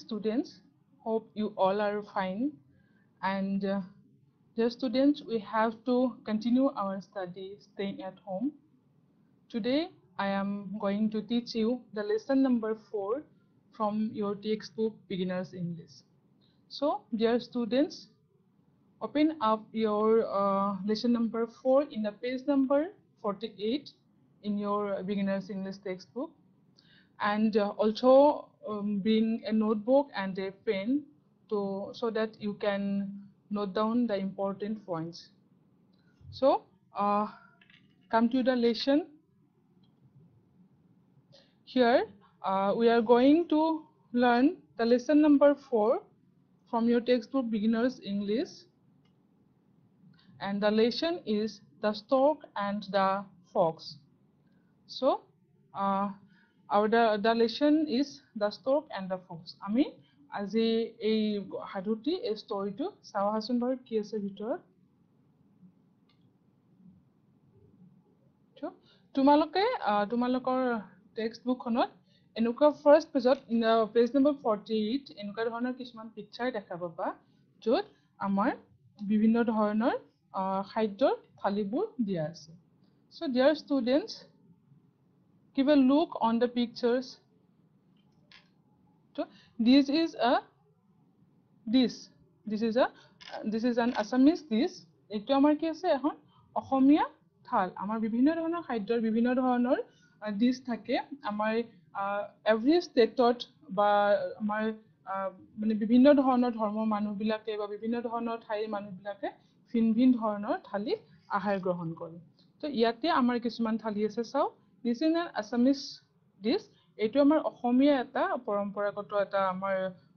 students, hope you all are fine. And dear students, we have to continue our study staying at home. Today, I am going to teach you the lesson number 4 from your textbook Beginner's English. So, dear students, open up your lesson number 4 in the page number 48 in your Beginner's English textbook. And also bring a notebook and a pen so that you can note down the important points. So come to the lesson. Here we are going to learn the lesson number 4 from your textbook Beginners English, and the lesson is the stork and the fox. So the lesson is the stork and the fox. Ami aji ei haduti ei story to sawa hasun bar ki ase bitorat. So tumalokor textbook khonot enuka first page in the page number 48 enuka dhoroner kisman picture dekha paba jot amar bibhinno dhoroner khadyor thalibur dia ase. So dear students, give a look on the pictures. So this is a dish. This is an Assamese dish. Eto amar ki ase ekhon Asamiya thal. Amar bibhinno dhoroner khadyor bibhinno dhoroner dish thake. Amar every state ba amar mane bibhinno dhoroner dharmo manu bilake ba bibhinno dhoroner thai manu bilake ভিন ধৰণৰ থালি আহাৰ গ্ৰহণ কৰে. তো ইয়াতে আমাৰ কিছুমান থালি আছে চাও. This is an Assamese dish. এইটো আমাৰ অসমীয়া এটা পৰম্পৰাগত এটা আমাৰ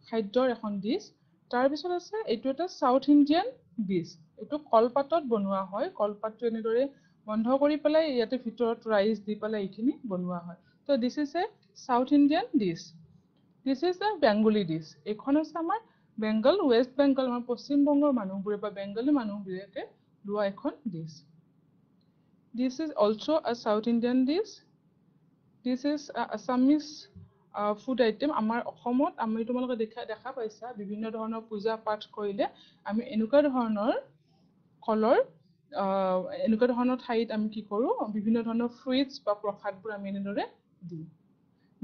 খাদ্যৰ এখন ডিশ. তাৰ পিছত আছে এইটো এটা সাউথ ইণ্ডিয়ান ডিশ. এইটো কলপাতত বনোৱা হয়. কলপাতটো এনেদৰে বন্ধ কৰি পেলাই ইয়াতে ভিতৰত ৰাইচ দি পেলাই এইখিনি বনোৱা হয়. তো this is a South Indian dish. This is a Bengali dish. এইখন আছে আমাৰ Bengal, West Bengal, আমাৰ পশ্চিম বংগৰ মানুহবোৰে বা বেংগলী মানুহবোৰে লোৱা এখন dish. This is also a South Indian dish. This is a Assamese food item. আমাৰ অসমত আমি তোমালোকে দেখা পাইছা বিভিন্ন ধৰণৰ পূজা পাঠ কৰিলে আমি এনেকুৱা ধৰণৰ কলৰ এনেকুৱা ধৰণৰ ঠাইত আমি কি কৰো বিভিন্ন ধৰণৰ fruits বা প্ৰসাদবোৰ আমি এনেদৰে দিওঁ.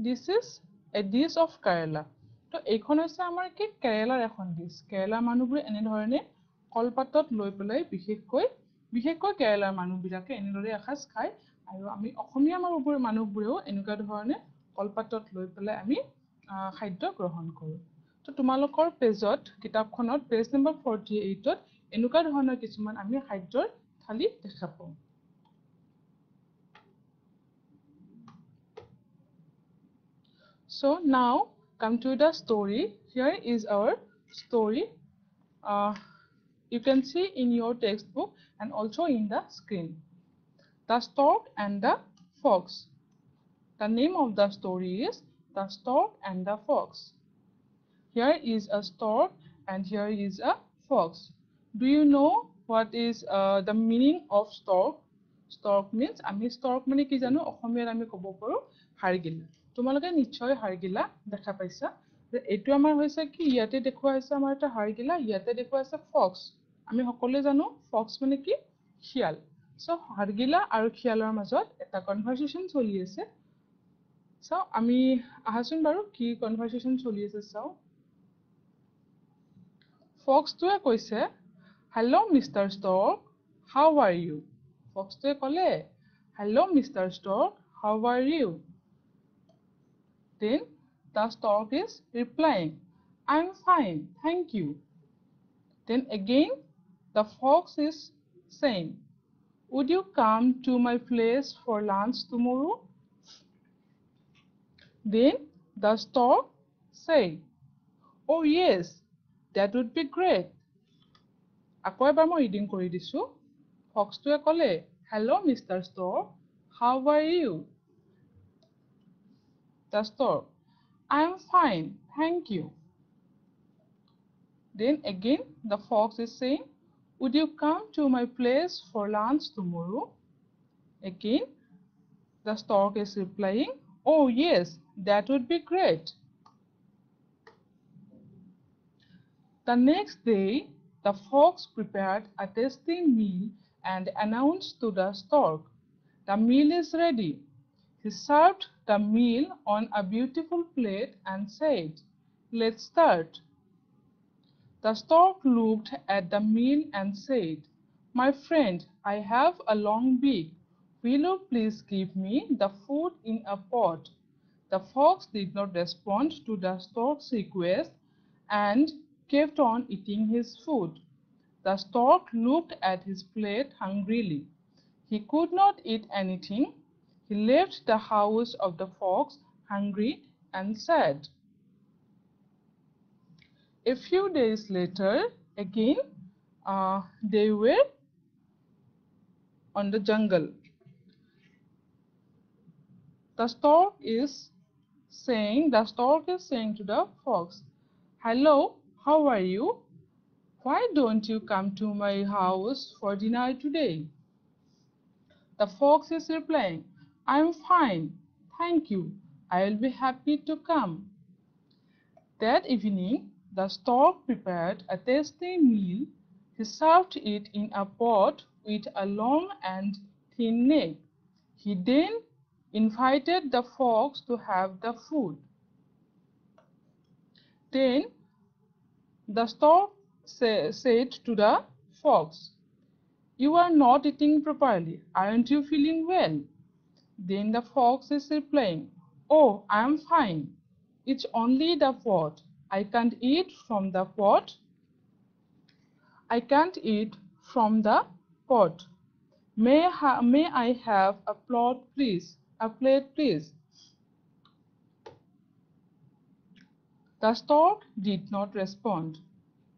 This is a dish of Kerala. তো এইখন আছে আমাৰ কি কেৰালাৰ এখন ডিশ. কেৰালাৰ মানুহবোৰে এনে ধৰণে কলপাতত লৈ পেলাই বিশেষকৈ কেৰালাৰ মানুহবিলাকে এনেদৰে এসাজ খায় আৰু আমি অসমীয়া মানুহবোৰেও এনেকুৱা ধৰণে কলপাতত লৈ পেলাই আমি খাদ্য গ্ৰহণ কৰোঁ. তো তোমালোকৰ পেজত কিতাপখনত পেজ নম্বৰ 48ত এনেকুৱা ধৰণৰ কিছুমান আমি খাদ্যৰ থালি দেখা পাওঁ. So now come to the story. Here is our story. You can see in your textbook and also in the screen. The Stork and the Fox. The name of the story is The Stork and the Fox. Here is a stork and here is a fox. Do you know what is the meaning of stork? Stork means ami stork mane ki jano অসমীয়াত আমি কব পাৰো হাৰগিলা. তোমালোকে নিশ্চয় হাৰগিলা দেখা পাইছা. এটো আমাৰ হৈছে কি ইয়াতে দেখুৱা হৈছে আমাৰ এটা হাৰগিলা, ইয়াতে দেখুৱা আছে ফক্স. আমি সকলোৱে জানো ফক্স মানে কি শিয়াল. সো হাৰগিলা আৰু শিয়ালৰ মাজত এটা কনভাৰসেশন চলি আছে. সো আমি আহাচোন বাৰু কি কনভাৰসেশন চলি আছে চাও. ফক্সটোৱে কৈছে, "Hello Mr. Stork, how are you?" ফক্সটোৱে ক'লে, "Hello Mr. Stork, how are you?" Then the stork is replying, "I'm fine, thank you." Then again the fox is saying, "Would you come to my place for lunch tomorrow?" Then the stork say, "Oh yes, that would be great." আকৌ এবাৰ মই reading কৰি দিছো. ফক্সটোৱে ক'লে, "Hello Mr. Stork, how are you?" The stork, "I'm fine, thank you." Then again the fox is saying, "Would you come to my place for lunch tomorrow?" Again the stork is replying, "Oh yes, that would be great." The next day, the fox prepared a tasty meal and announced to the stork, "The meal is ready." He served the meal on a beautiful plate and said, "Let's start." The stork looked at the meal and said, "My friend, I have a long beak. Will you please give me the food in a pot?" The fox did not respond to the stork's request and kept on eating his food. The stork looked at his plate hungrily. He could not eat anything. He left the house of the fox hungry and sad. A few days later, again, they were on the jungle. The stork is the stork is saying to the fox, "Hello, how are you? Why don't you come to my house for dinner today?" The fox is replying, "I'm fine, thank you. I will be happy to come." That evening, the stork prepared a tasty meal. He served it in a pot with a long and thin neck. He then invited the fox to have the food. Then the stork said to the fox, "You are not eating properly. Aren't you feeling well?" Then the fox is replying, "Oh, I am fine. It's only the pot. I can't eat from the pot. I can't eat from the pot. May I have a plate, please? A plate, please?" The stork did not respond.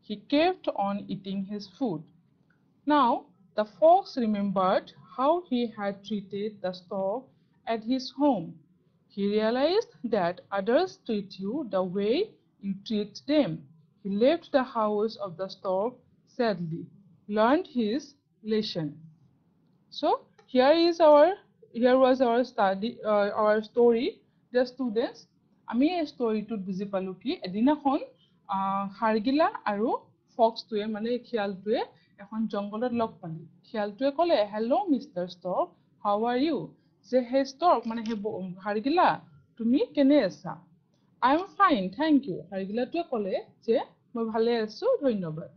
He kept on eating his food. Now the fox remembered how he had treated the stork at his home. He realized that others treat you the way you treat them. He left the house of the stork sadly, learned his lesson. So here was our story, the students. আমি এই ষ্টৰিটোত বুজি পালো কি এদিনাখন হাৰগিলা আৰু ফক্সটোৱে মানে শিয়ালটোৱে এখন জংগলত log পালে। শিয়ালটোৱে ক'লে, "hello' mister stork, how are you?" যে হে ষ্টৰ্ক মানে হে হাৰগিলা, তুমি কেনে আছা? "I am fine, thank you." হাৰগিলাটোৱে ক'লে যে মই ভালে আছো, ধন্যবাদ।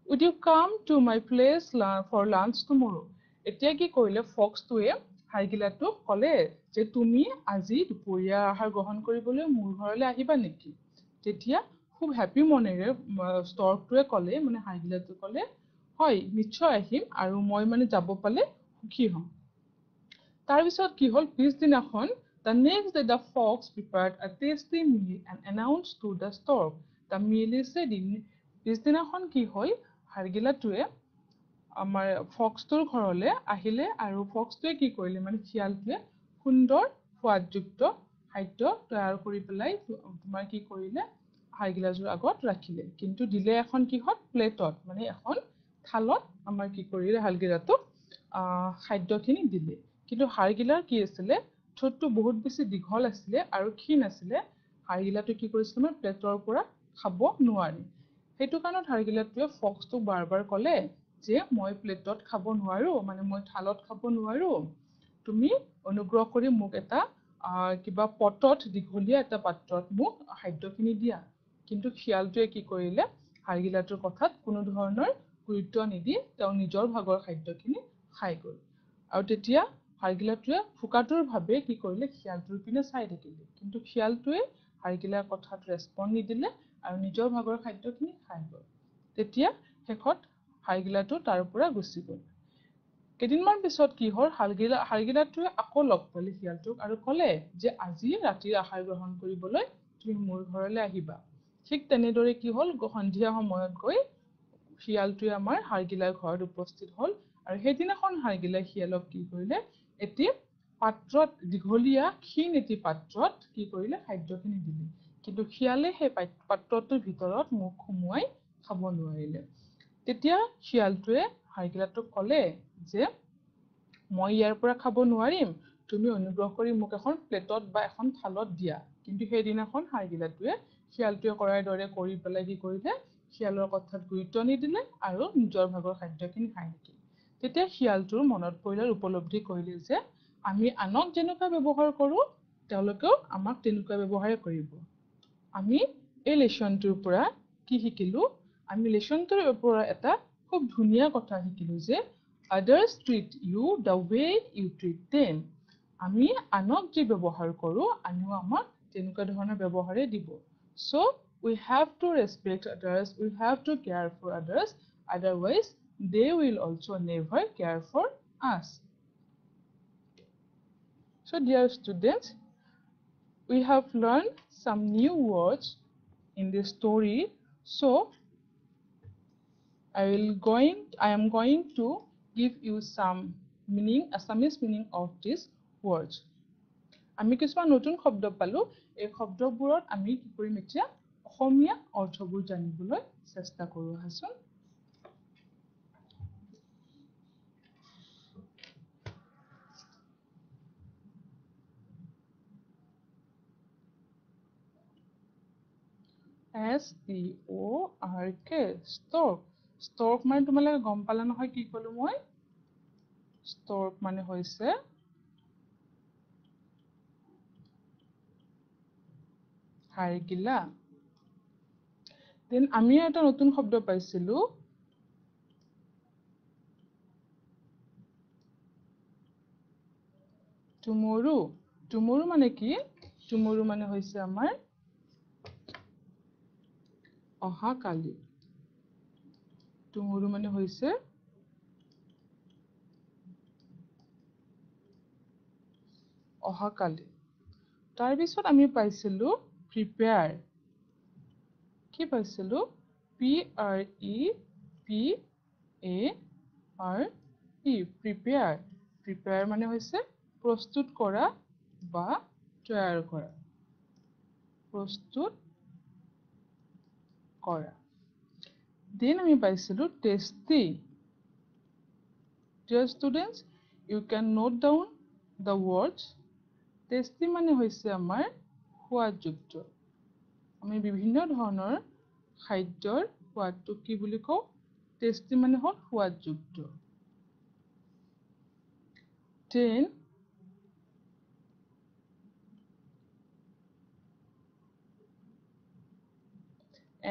"Would you come to my place for lunch tomorrow?" এতিয়া কি কৰিলে ফক্সটোৱে হাৰগিলাটোক ক'লে যে তুমি আজি দুপৰীয়া আহাৰ গ্ৰহণ কৰিবলৈ মোৰ ঘৰলৈ আহিবা নেকি? তেতিয়া খুব হেপী মনেৰে ষ্টৰ্কটোৱে ক'লে মানে হাৰগিলাটোৱে ক'লে, "হয়, নিশ্চয় আহিম আৰু মই মানে যাব পালে সুখী হ'ম।" তাৰপিছত কি হ'ল পিছদিনাখন the next day the fox prepared a tasty meal and announced to the stork, "The meal is ready." পিছদিনাখন কি হ'ল হাৰগিলাটোৱে আমাৰ ফক্সটোৰ ঘৰলৈ আহিলে আৰু ফক্সটোৱে কি কৰিলে মানে শিয়ালটোৱে সুন্দৰ সোৱাদযুক্ত খাদ্য তৈয়াৰ কৰি পেলাই তোমাৰ কি কৰিলে হাৰগিলাযোৰ আগত ৰাখিলে, কিন্তু দিলে এখন কিহত প্লেটত মানে এখন থালত আমাৰ কি কৰিলে হাৰগিলাটোক খাদ্যখিনি দিলে। কিন্তু হাৰগিলাৰ কি আছিলে ঠোঁটটো বহুত বেছি দীঘল আছিলে আৰু ক্ষীণ আছিলে। হাৰগিলাটো কি কৰিছিলে মানে প্লেটৰ পৰা খাব নোৱাৰে। সেইটো কাৰণত হাৰগিলাটোৱে ফক্সটোক বাৰ বাৰ ক'লে যে মই প্লেটত খাব নোৱাৰো, মানে মই থালত খাব নোৱাৰো, তুমি অনুগ্ৰহ কৰি মোক এটা কিবা পটত দীঘলীয়া এটা পাত্ৰত মোক খাদ্যখিনি দিয়া। কিন্তু শিয়ালটোৱে কি কৰিলে হাৰগিলাটোৰ কথাত কোনো ধৰণৰ গুৰুত্ব নিদি তেওঁ নিজৰ ভাগৰ খাদ্যখিনি খাই গ'ল। আৰু তেতিয়া হাৰগিলাটোৱে ফোকাতুৰভাৱে কি কৰিলে শিয়ালটোৰ পিনে চাই থাকিলে, কিন্তু শিয়ালটোৱে হাৰগিলাৰ কথাত ৰেছপন্দ নিদিলে আৰু নিজৰ ভাগৰ খাদ্যখিনি খাই গ'ল। তেতিয়া শেষত হাৰগিলাটো তাৰ পৰা গুচি গ'ল। কেইদিনমান পিছত কি হ'ল হাৰগিলাটোৱে আকৌ লগ পালে শিয়ালটোক আৰু ক'লে যে আজি ৰাতিৰ আহাৰ গ্ৰহণ কৰিবলৈ তুমি মোৰ ঘৰলৈ আহিবা। ঠিক তেনেদৰে কি হ'ল সন্ধিয়া সময়ত গৈ শিয়ালটোৱে আমাৰ হাৰগিলাৰ ঘৰত উপস্থিত হ'ল আৰু সেইদিনাখন হাৰগিলাই শিয়ালক কি কৰিলে এটি পাত্ৰত দীঘলীয়া ক্ষীণ এটি পাত্ৰত কি কৰিলে খাদ্যখিনি দিলে, কিন্তু শিয়ালে সেই পাত্ৰটোৰ ভিতৰত মুখ সুমুৱাই খাব নোৱাৰিলে। তেতিয়া শিয়ালটোৱে হাৰগিলাটোক ক'লে যে মই ইয়াৰ পৰা খাব নোৱাৰিম, তুমি অনুগ্ৰহ কৰি মোক এখন প্লেটত বা এখন থালত দিয়া। কিন্তু সেইদিনাখন হাৰগিলাটোৱে শিয়ালটোৱে কৰাৰ দৰে কৰি পেলাই কি কৰিলে শিয়ালৰ কথাত গুৰুত্ব নিদিলে আৰু নিজৰ ভাগৰ খাদ্যখিনি খাই থাকিল। তেতিয়া শিয়ালটোৰ মনত পৰিলে, উপলব্ধি কৰিলে যে আমি আনক যেনেকুৱা ব্যৱহাৰ কৰোঁ তেওঁলোকেও আমাক তেনেকুৱা ব্যৱহাৰে কৰিব। আমি এই লেচনটোৰ পৰা কি শিকিলো? আমি লেচনটোৰ পৰা এটা খুব ধুনীয়া কথা শিকিলো যে others treat you the way you treat them. আমি আনক যি ব্যৱহাৰ কৰোঁ আমিও আমাক তেনেকুৱা ধৰণৰ ব্যৱহাৰে দিব। So we have to respect others, we have to care for others, otherwise they will also never care for us. So dear students, we have learned some new words in this story. So I am going to give you some meaning, Assamese meaning of these words. আমি কিছুমান নতুন শব্দ পালো। এই শব্দবোৰত আমি কি কৰিম এতিয়া অসমীয়া অৰ্থবোৰ জানিবলৈ চেষ্টা কৰো আহাচোন। STORK, stork. Stork মানে তোমালোকে গম পালা নহয় কি ক'লো মই? Stork মানে হৈছে হাৰগিলা। দেন আমি এটা নতুন শব্দ পাইছিলো tomorrow. Tomorrow মানে কি? Tomorrow মানে হৈছে আমাৰ অহাকালি। Tomorrow মানে হৈছে অহাকালি। তাৰ পিছত আমি পাইছিলো prepare. কি পাইছিলো? PREPARE. Prepare. Prepare মানে হৈছে প্ৰস্তুত কৰা বা তৈয়াৰ কৰা। প্ৰস্তুত কৰা। Then আমি পাইছিলো tasty. Dear students, you can note down the words. Tasty মানে হৈছে আমাৰ সোৱাদযুক্ত। আমি বিভিন্ন ধৰণৰ খাদ্যৰ সোৱাদটো কি বুলি কওঁ? টেষ্টি মানে হ'ল সোৱাদযুক্ত। Then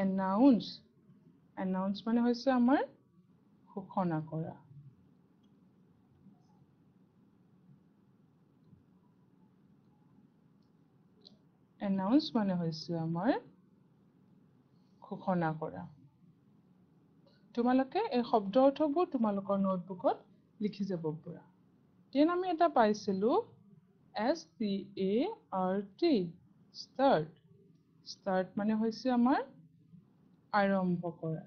announce. Announce মানে হৈছে আমাৰ ঘোষণা কৰা। Announce মানে হৈছে আমাৰ ঘোষণা কৰা। তোমালোকে এই শব্দ অৰ্থবোৰ তোমালোকৰ নোটবুকত লিখি যাব পৰা। Then আমি এটা পাইছিলো START. Start. Start মানে হৈছে আমাৰ আৰম্ভ কৰা।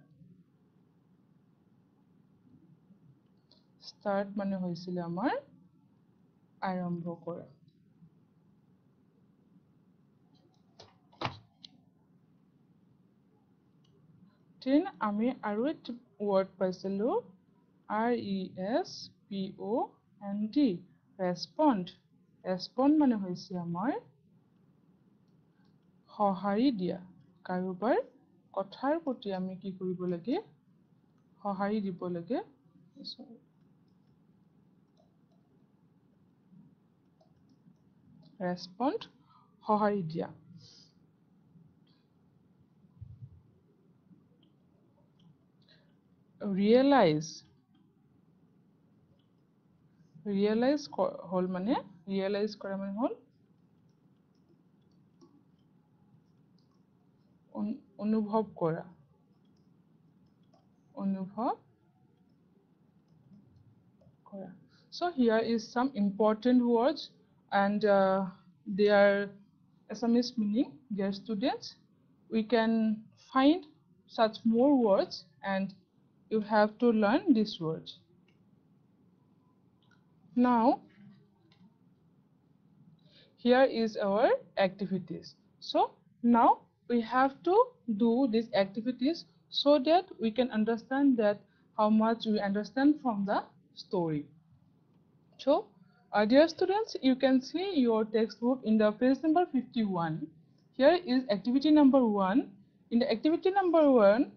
Start মানে হৈছিলে আমাৰ আৰম্ভ কৰা। Then আমি আৰু এটা word পাইছিলো RESPOND. Respond. Respond মানে হৈছে আমাৰ সঁহাৰি দিয়া। কাৰোবাৰ কথাৰ প্ৰতি আমি কি কৰিব লাগে? সঁহাৰি দিব লাগে। Respond, সঁহাৰি দিয়া। Realize. Realize হল মানে realize কৰা মানে হল অনুভৱ কৰা। অনুভৱ কৰা। So here is some important words and their Assamese meaning. Dear students, we can find such more words and you have to learn these words. Now, here is our activities. So now we have to do these activities so that we can understand that how much we understand from the story. So, dear students, you can see your textbook in the page number 51. Here is activity number 1. In the activity number 1,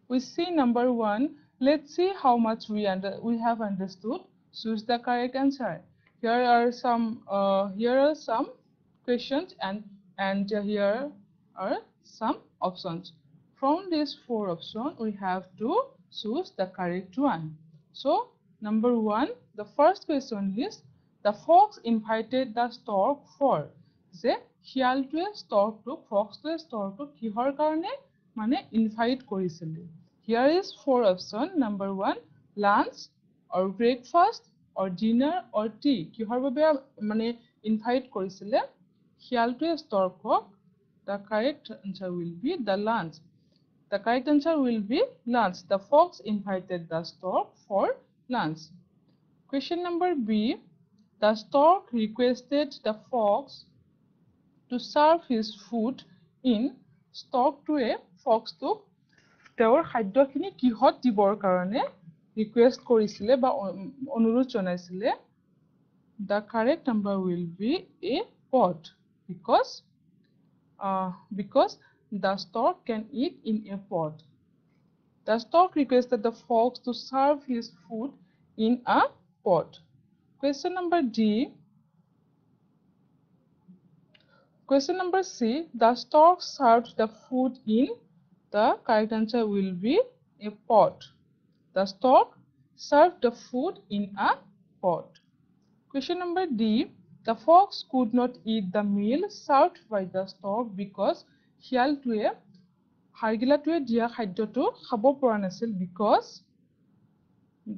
we see number 1. Let's see how much we have understood. Choose the correct answer. Here are some questions, and here are some options. From these 4 options, we have to choose the correct one. So number 1, the first question is, the fox invited the stork for. যে শিয়ালটোৱে ষ্টৰ্কটোক ফক্সটোৱে ষ্টৰ্কটোক কিহৰ কাৰণে মানে invite কৰিছিল. Here is 4 options. Number 1, lunch or breakfast or dinner or tea. কিহৰ বাবে মানে invite কৰিছিল শিয়ালটোৱে ষ্টৰ্কক. The correct answer will be the lunch. The correct answer will be lunch. The fox invited the stork for lunch. Question number B. The stork requested the fox to serve his food in. Storkটোৱে ফক্সটোক তেওঁৰ খাদ্যখিনি কিহত দিবৰ কাৰণে request কৰিছিলে বা অনুৰোধ জনাইছিলে. The correct number will be a pot, because the stork can eat in a pot. The stork requested the fox to serve his food in a pot. Question number D. Question number C. The stork served the food in. The correct answer will be a pot. The stork served the food in a pot. Question number D. The fox could not eat the meal served by the stork because শিয়ালটোৱে হাৰগিলাটোৱে দিয়া খাদ্যটো খাব পৰা নাছিল. Because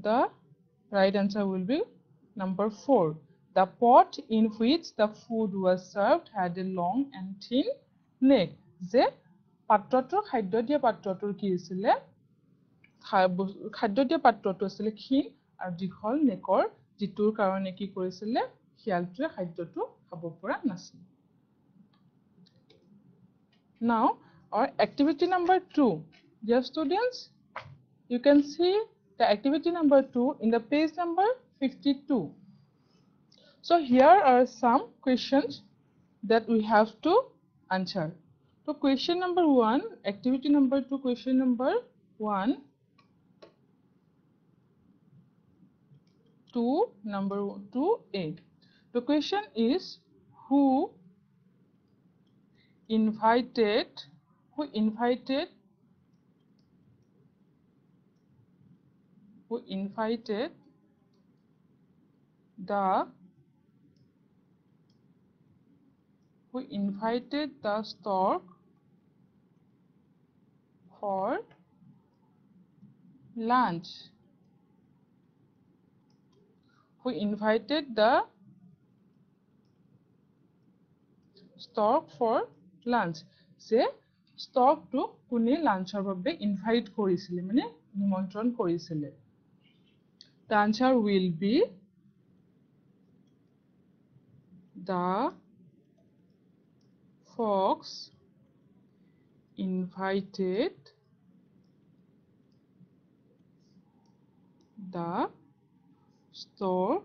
the right answer will be number 4. The pot in which the food was served had a long and thin neck. যে পাত্ৰটোৰ খাদ্য দিয়া পাত্ৰটোৰ কি হৈছিলে খাদ্য দিয়া পাত্ৰটো আছিলে ক্ষীণ আৰু দীঘল নেকৰ, যিটোৰ কাৰণে কি কৰিছিলে শিয়ালটোৱে খাদ্যটো খাব পৰা নাছিল. Now our activity number 2. Dear students, you can see the activity number 2 in the page number 52. So here are some questions that we have to answer. So question number 1, activity number 2, question number 1 to number 2A. The question is, who invited the stork for lunch. Who invited the stork for lunch? যে ষ্টৰ্কটো কোনে লাঞ্চৰ বাবে invite কৰিছিলে মানে নিমন্ত্ৰণ কৰিছিলে. The answer will be the fox invited the stork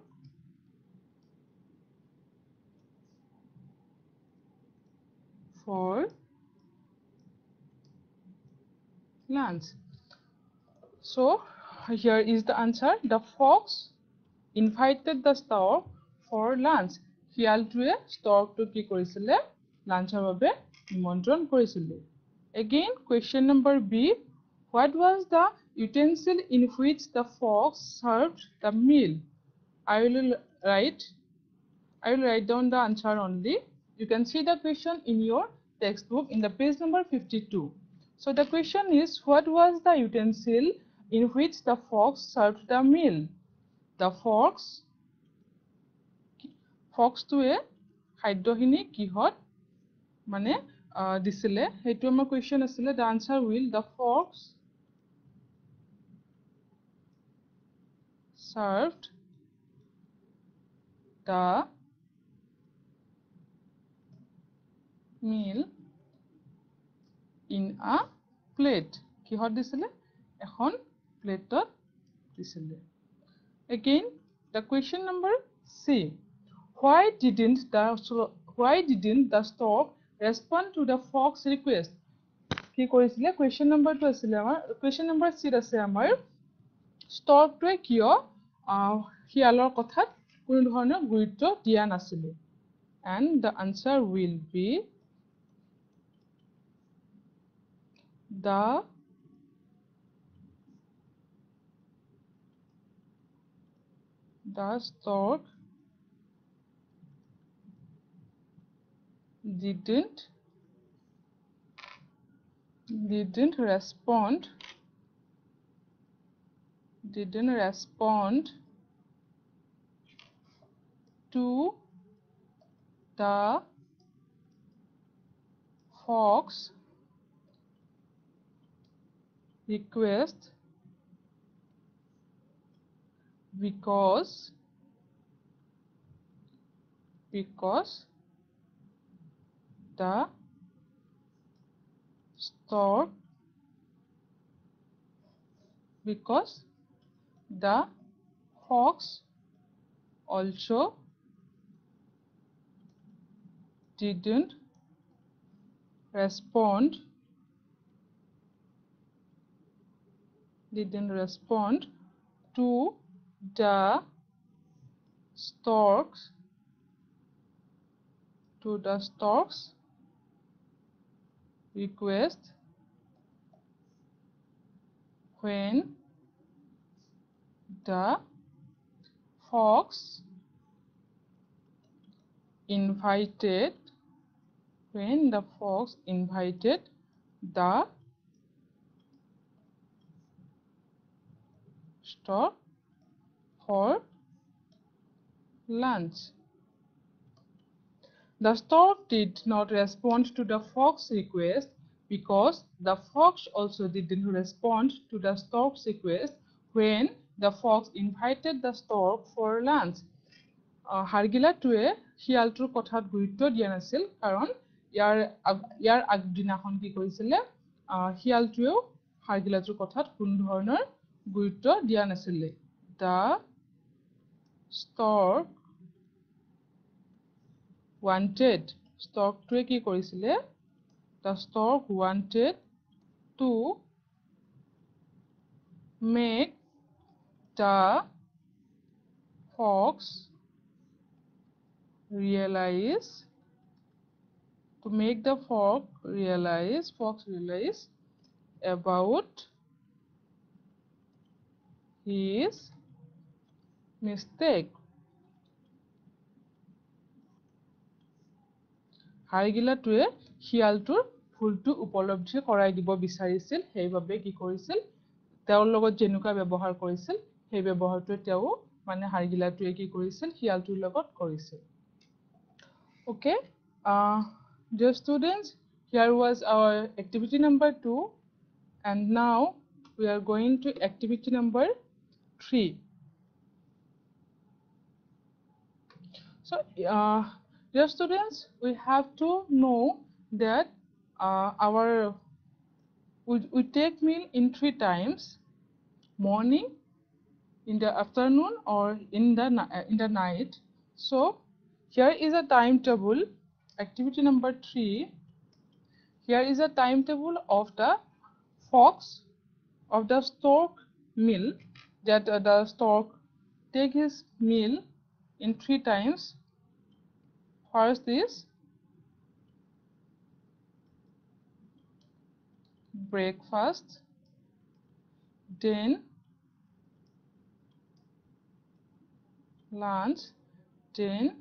for lunch. So here is the answer. The fox invited the stork for lunch. শিয়ালটোৱে ষ্টৰ্কটো কি কৰিছিলে লাঞ্চৰ বাবে নিমন্ত্ৰণ কৰিছিলে. Again, question number B. What was the utensil in which the fox served the meal? I will write down the answer only. You can see the question in your textbook in the page number 52. So the question is, what was the utensil in which the fox served the meal? The foxটোৱে খাদ্যখিনি কিহত মানে দিছিলে সেইটো আমাৰ question আছিলে. The answer will the fox served the meal in a plate. কিহত দিছিলে এখন প্লেটত দিছিলে. Again, the question number C. Why didn't the stork respond to the fox request? কি কৰিছিলে question number টো আছিলে আমাৰ question number C আছে আমাৰ ষ্টৰ্কটোৱে কিয় শিয়ালৰ কথাত কোনো ধৰণৰ গুৰুত্ব দিয়া নাছিলে and the answer will be the stork didn't respond to the fox request because the stork the fox also didn't respond to the stork's request when the fox invited the stork for lunch. The stork did not respond to the fox's request because the fox also didn't respond to the stork's request when the fox invited the stork for lunch. হাৰগিলাটোৱে শিয়ালটোৰ কথাত গুৰুত্ব দিয়া নাছিল কাৰণ ইয়াৰ আগদিনাখন কি কৰিছিলে শিয়ালটোৱেও হাৰগিলাটোৰ কথাত কোনো ধৰণৰ গুৰুত্ব দিয়া নাছিলে the stork ষ্টৰ্কটোৱে কি কৰিছিলে the stork wanted to make the fox realize about his mistake. হাৰগিলাটোৱে শিয়ালটোৰ ভুলটো উপলব্ধি কৰাই দিব বিচাৰিছিল সেইভাবে কি কৰিছিল তেওঁৰ লগত যেনেকুৱা ব্যৱহাৰ কৰিছিল সেই ব্যৱহাৰটো তেওঁ মানে হাৰগিলাটোৱে কি কৰিছিল শিয়ালটোৰ লগত কৰিছিল okay dear students here was our activity number 2 and now we are going to activity number 3 so dear students we have to know that we take meal in 3 times morning in the afternoon or in the night so here is a timetable activity number 3 here is a timetable of the stork meal that the stork take his meal in 3 times first is breakfast then lunch then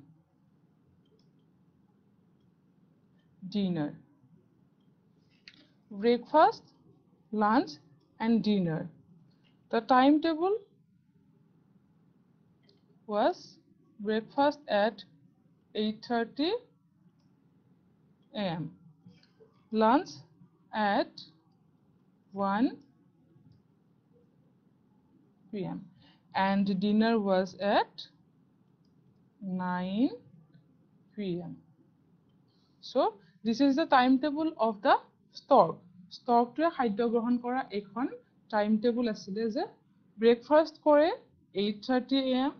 dinner breakfast lunch and dinner the timetable was breakfast at 8:30 a.m. lunch at 1 p.m. and dinner was at 9 p.m. So this is the timetable of the stork. Stork to খাদ্য গ্ৰহণ কৰা এখন timetable আছিলে যে breakfast কৰে 8:30 am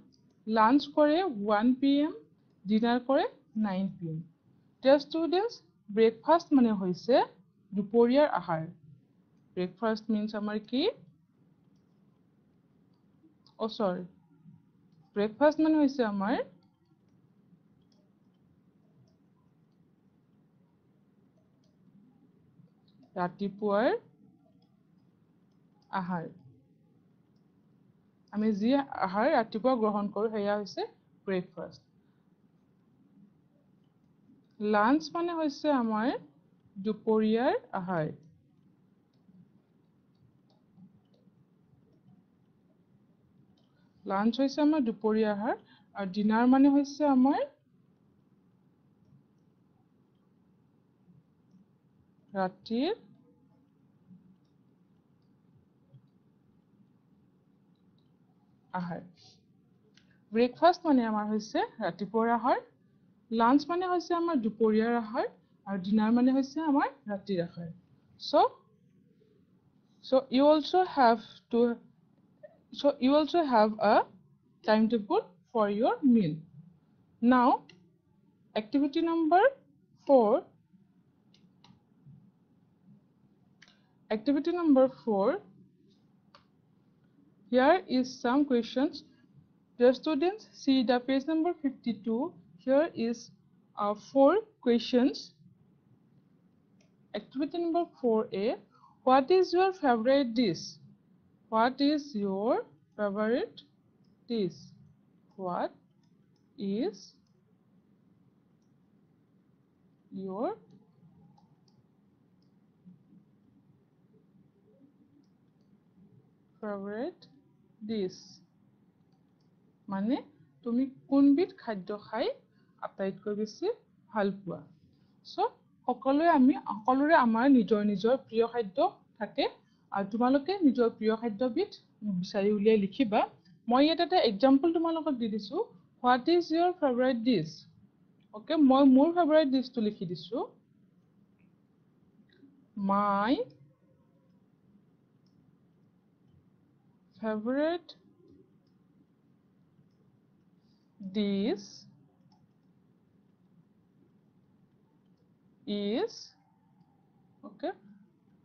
lunch কৰে 1 pm dinner কৰে 9 pm. Dear students breakfast মানে হৈছে দুপৰীয়াৰ আহাৰ ব্ৰেকফাষ্ট মিন্স আমাৰ কি সৰি ব্ৰেকফাষ্ট মানে হৈছে আমাৰ ৰাতিপুৱাৰ আহাৰ আমি যি আহাৰ ৰাতিপুৱা গ্ৰহণ কৰোঁ সেয়া হৈছে ব্ৰেকফাষ্ট লাঞ্চ মানে হৈছে আমাৰ দুপৰীয়াৰ আহাৰ লাঞ্চ হৈছে আমাৰ দুপৰীয়া আহাৰ আৰু ডিনাৰ মানে হৈছে আমাৰ ৰাতিৰ আহাৰ ব্ৰেকফাষ্ট মানে আমাৰ হৈছে ৰাতিপুৱাৰ আহাৰ লাঞ্চ মানে হৈছে আমাৰ দুপৰীয়াৰ আহাৰ আৰু ডিনাৰ মানে হৈছে আমাৰ ৰাতিৰ আহাৰ so you also have a timetable for your meal now activity number 4 here is some questions. Dear students, see the page number 52. Here is 4 questions. Activity number 4A. What is your favorite dish? What is your favorite dish? What is your favorite dish? মানে তুমি কোনবিধ খাদ্য খাই আটাইতকৈ বেছি ভাল পোৱা so সকলোৰে আমাৰ নিজৰ নিজৰ প্ৰিয় খাদ্য থাকে আৰু তোমালোকে নিজৰ প্ৰিয় খাদ্যবিধ বিচাৰি উলিয়াই লিখিবা মই ইয়াত এটা এক্সাম্পল তোমালোকক দি দিছো what is your favorite dish ওকে মই মোৰ ফেভাৰিট ডিশটো লিখি দিছো my favorite dish is okay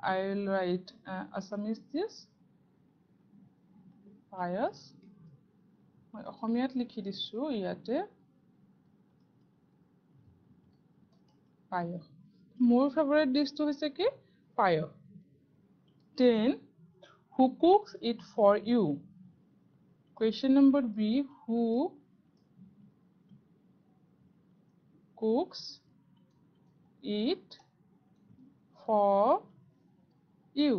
I will write Assamese dish payas মই অসমীয়াত লিখি দিছো ইয়াতে পায়স মোৰ ফেভাৰিট ডিশটো হৈছে কি পায়স 10 who cooks it for you question number B who cooks it for you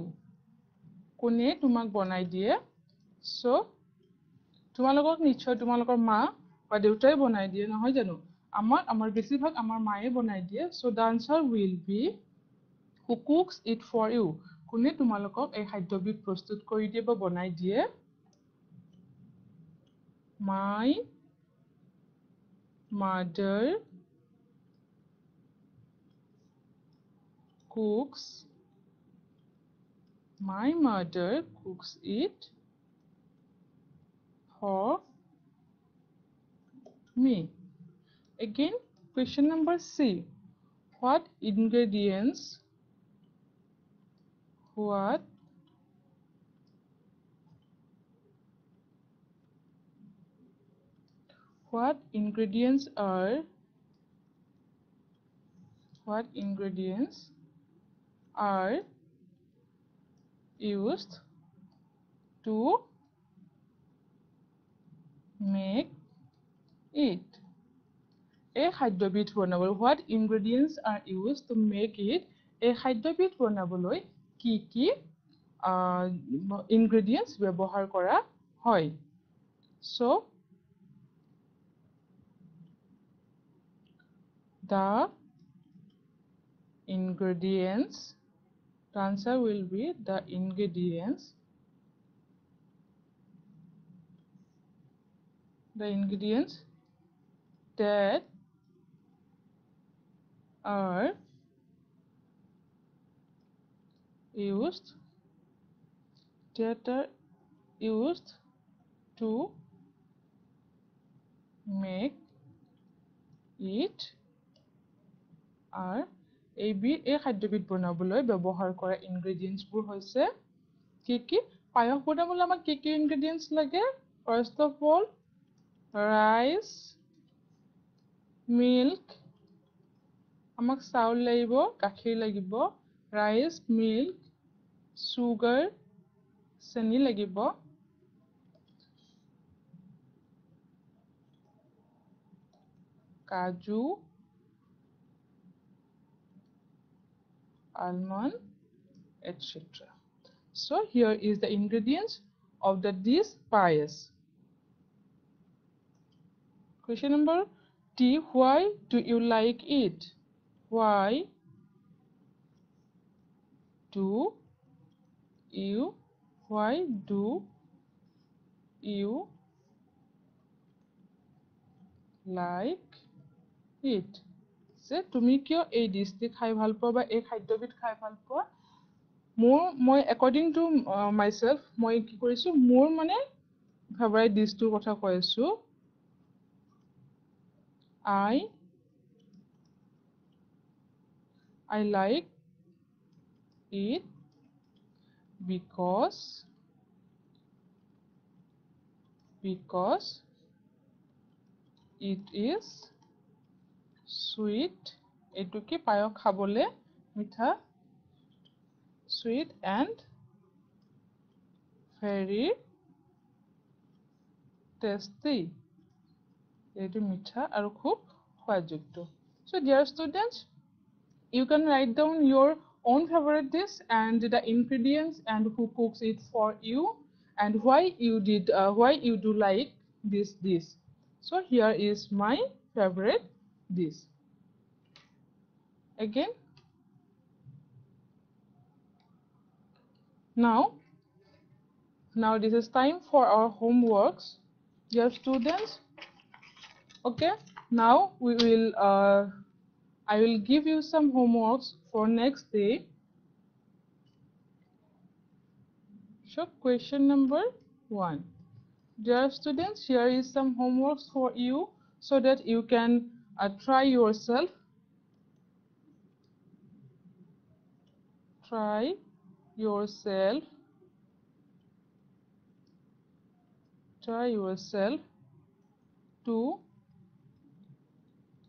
কোনে তোমাক বনাই দিয়ে সো তোমালোকক নিশ্চয় তোমালোকৰ মা বা দেউতাই বনাই দিয়ে নহয় জানো আমাৰ বেছিভাগ আমাৰ মায়ে বনাই দিয়ে so the answer will be who cooks it for you কোনে তোমালোকক এই খাদ্যবিধ প্ৰস্তুত কৰি দিয়ে বা বনাই দিয়ে my mother cooks it for me again question number C what ingredients are used to make it এই খাদ্যবিধ বনাবলৈ what ingredients are used to make it এই খাদ্যবিধ বনাবলৈ কি কি ingredients ব্যৱহাৰ কৰা হয় so the ingredients the answer will be the ingredients that are used to make it are এই খাদ্যবিধ বনাবলৈ ব্যৱহাৰ কৰা ইনগ্ৰেডিয়েন্টছবোৰ হৈছে কি পায়স বনাবলৈ আমাক কি ইনগ্ৰেডিয়েন্টছ লাগে first of all rice milk আমাক চাউল লাগিব গাখীৰ লাগিব ৰাইচ মিল্ক সুগাৰ চেনি লাগিব কাজু almond etc. So here is the ingredients of the dish payas. Question number D. Why do you like it? Why do you like it? যে তুমি কিয় এই ডিশটি খাই ভাল পোৱা বা এই খাদ্যবিধ খাই ভাল পোৱা মই according to myself মই কি কৰিছো মোৰ মানে ফেভাৰিট ডিশটোৰ কথা কৈ আছো I like it because it is sweet etu ki payok khabole mitha sweet and very tasty etu mitha aru khub khwajukto so dear students you can write down your own favorite dish and the ingredients and who cooks it for you and why you do like this dish so here is my favorite dish again now this is time for our homeworks dear students okay now we will I will give you some homeworks for next day so question number 1 dear students here is some homeworks for you so that you can try yourself to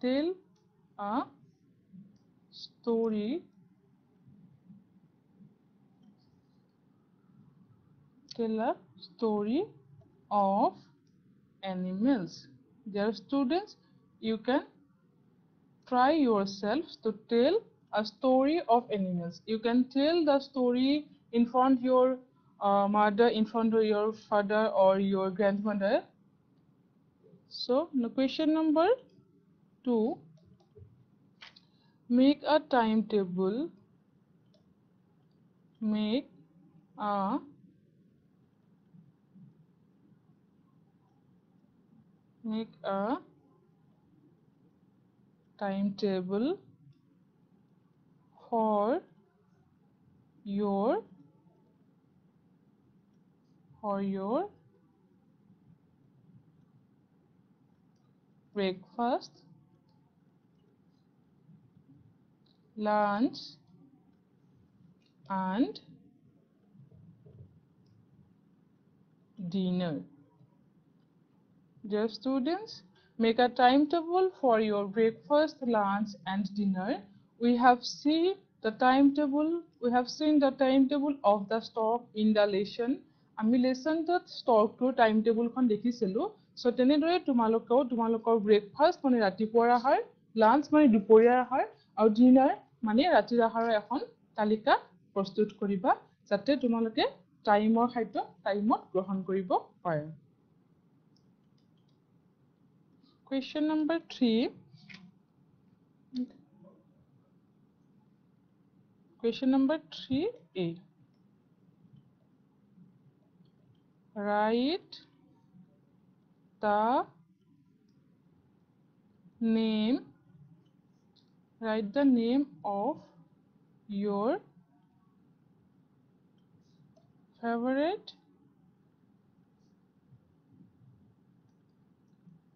tell a story of animals dear students you can try yourself to tell a story of animals you can tell the story in front of your mother in front of your father or your grandmother so question number 2 make a timetable for your breakfast lunch and dinner dear students make a timetable for your breakfast lunch and dinner we have seen the timetable of the stock in the lesson আমি লেসনটোত ষ্টকটোৰ time টেবুলখন দেখিছিলো so তেনেদৰে তোমালোকৰ breakfast মানে ৰাতিপুৱাৰ আহাৰ lunch মানে দুপৰীয়াৰ আহাৰ আৰু ডিনাৰ মানে ৰাতিৰ আহাৰৰ এখন তালিকা প্ৰস্তুত কৰিবা যাতে তোমালোকে টাইমৰ খাদ্য টাইমত গ্ৰহণ কৰিব পাৰা question number 3 question number 3a write the name of your favorite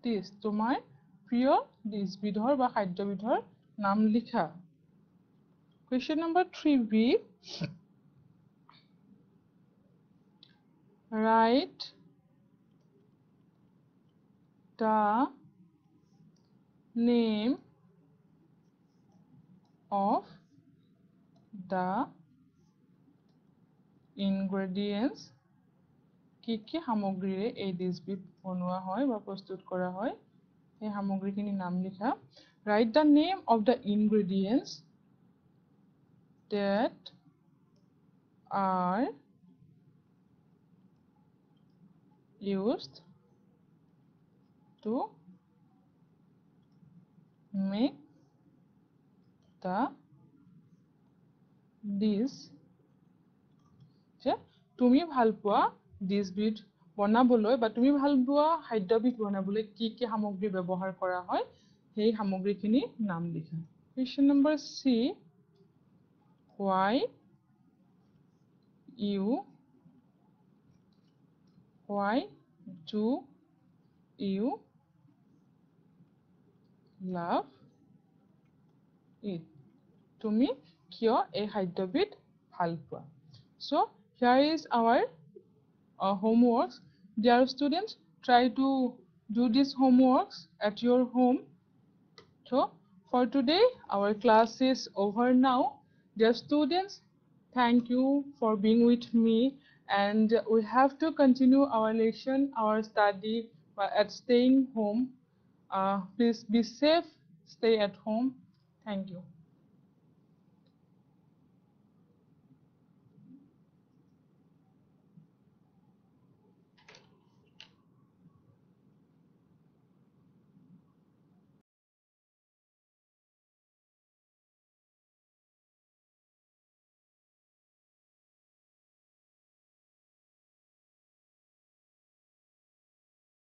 dish তোমাৰ প্ৰিয় ডিশ বিধৰ বা খাদ্য বিধৰ নাম লিখা Question number 3b. Write the name of the ingredients. কি কি সামগ্ৰীৰে এই ডিছবিধ বনোৱা হয় বা প্ৰস্তুত কৰা হয় এই সামগ্ৰীখিনিৰ নাম লিখা. Write the name of the ingredients that are used to make the dish. যে তুমি ভাল পোৱা ডিছবিধ বনাবলৈ বা তুমি ভাল পোৱা খাদ্যবিধ বনাবলৈ কি কি সামগ্ৰী ব্যৱহাৰ কৰা হয় সেই সামগ্ৰীখিনিৰ নাম লিখা. Question number C. Why do you love it? তুমি কিয় এই খাদ্যবিধ ভাল পোৱা? So here is our homeworks. Dear students, try to do these homeworks at your home. So for today our class is over now. Dear students, thank you for being with me, and we have to continue our lesson, our study at staying home. Please be safe, stay at home. Thank you.